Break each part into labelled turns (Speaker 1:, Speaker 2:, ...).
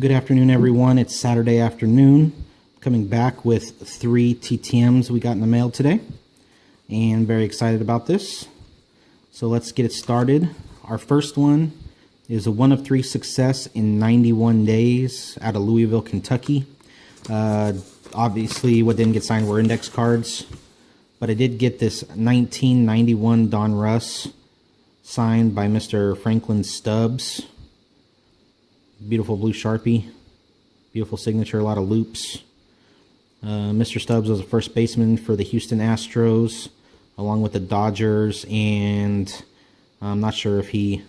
Speaker 1: Good afternoon, everyone. It's Saturday afternoon. Coming back with 3 TTMs we got in the mail today, and very excited about this. So let's get it started. Our first one is a 1 of 3 success in 91 days out of Louisville, Kentucky. Obviously, what didn't get signed were index cards, but I did get this 1991 Don Russ signed by Mr. Franklin Stubbs. Beautiful blue Sharpie, beautiful signature, a lot of loops. Mr. Stubbs was a first baseman for the Houston Astros, along with the Dodgers, and I'm not sure if he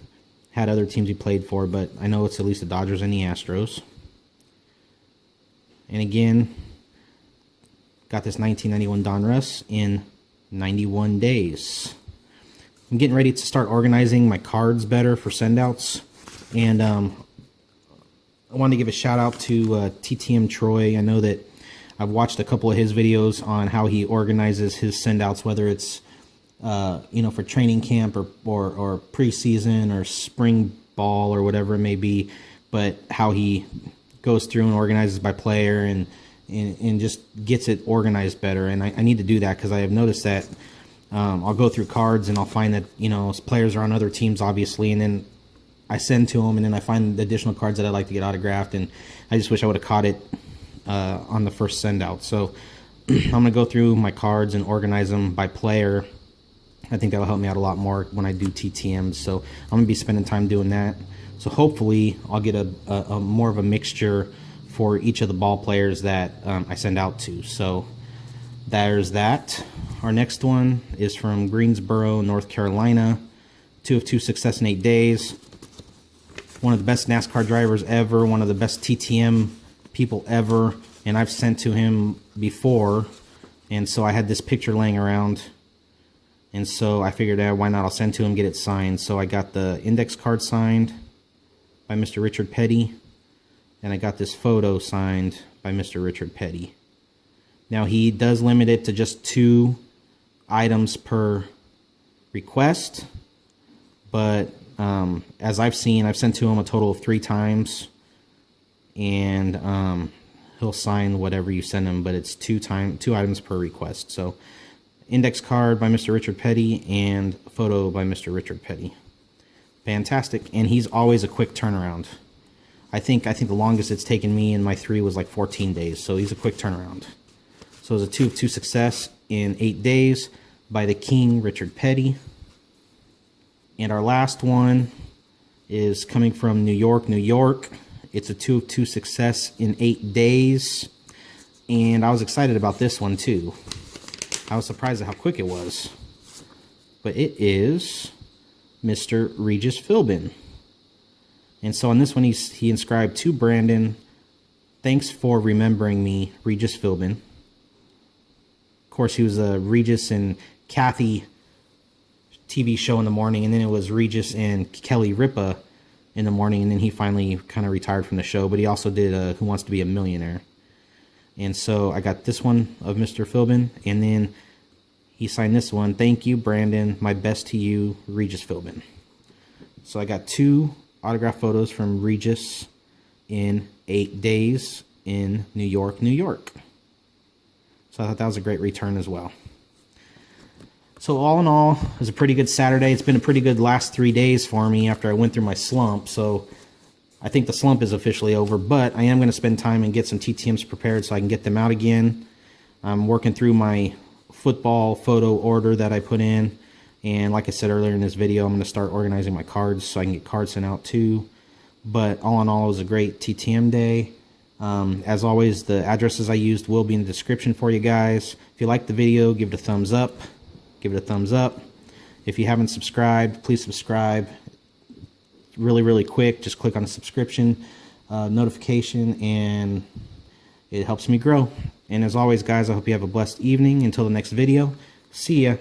Speaker 1: had other teams he played for, but I know it's at least the Dodgers and the Astros. And again, got this 1991 Don Russ in 91 days. I'm getting ready to start organizing my cards better for sendouts, and I wanted to give a shout out to TTM Troy. I know that I've watched a couple of his videos on how he organizes his sendouts, whether it's for training camp or preseason or spring ball or whatever it may be, but how he goes through and organizes by player and just gets it organized better. And I need to do that because I have noticed that I'll go through cards and I'll find that players are on other teams, obviously, and then I send to them, and then I find the additional cards that I'd like to get autographed, and I just wish I would have caught it on the first send out. So I'm going to go through my cards and organize them by player. I think that'll help me out a lot more when I do TTMs, so I'm going to be spending time doing that. So hopefully I'll get a more of a mixture for each of the ball players that I send out to. So there's that. Our next one is from Greensboro, North Carolina. 2 of 2 success in 8 days. One of the best NASCAR drivers ever, one of the best TTM people ever, and I've sent to him before, and so I had this picture laying around, and so I figured out why not, I'll send to him, get it signed. So I got the index card signed by Mr. Richard Petty, and I got this photo signed by Mr. Richard Petty. Now he does limit it to just 2 items per request, but as I've seen, I've sent to him a total of 3 times, and he'll sign whatever you send him, but it's 2 items per request. So index card by Mr. Richard Petty and photo by Mr. Richard Petty. Fantastic, and he's always a quick turnaround. I think the longest it's taken me in my 3 was like 14 days, so he's a quick turnaround. So it's a 2 of 2 success in 8 days by the King, Richard Petty. And our last one is coming from New York, New York. It's a 2 of 2 success in 8 days. And I was excited about this one too. I was surprised at how quick it was. But it is Mr. Regis Philbin. And so on this one, he inscribed to Brandon, "Thanks for remembering me, Regis Philbin." Of course, he was a Regis and Kathy TV show in the morning, and then it was Regis and Kelly Ripa in the morning, and then he finally kind of retired from the show, but he also did Who Wants to Be a Millionaire. And so I got this one of Mr. Philbin, and then he signed this one, "Thank you, Brandon. My best to you, Regis Philbin." So I got 2 autograph photos from Regis in 8 days in New York, New York. So I thought that was a great return as well. So all in all, it was a pretty good Saturday. It's been a pretty good last 3 days for me after I went through my slump. So I think the slump is officially over, but I am going to spend time and get some TTMs prepared so I can get them out again. I'm working through my football photo order that I put in. And like I said earlier in this video, I'm going to start organizing my cards so I can get cards sent out too. But all in all, it was a great TTM day. As always, the addresses I used will be in the description for you guys. If you liked the video, give it a thumbs up. Give it a thumbs up. If you haven't subscribed, please subscribe. Really, really quick. Just click on the subscription notification, and it helps me grow. And as always, guys, I hope you have a blessed evening. Until the next video, see ya.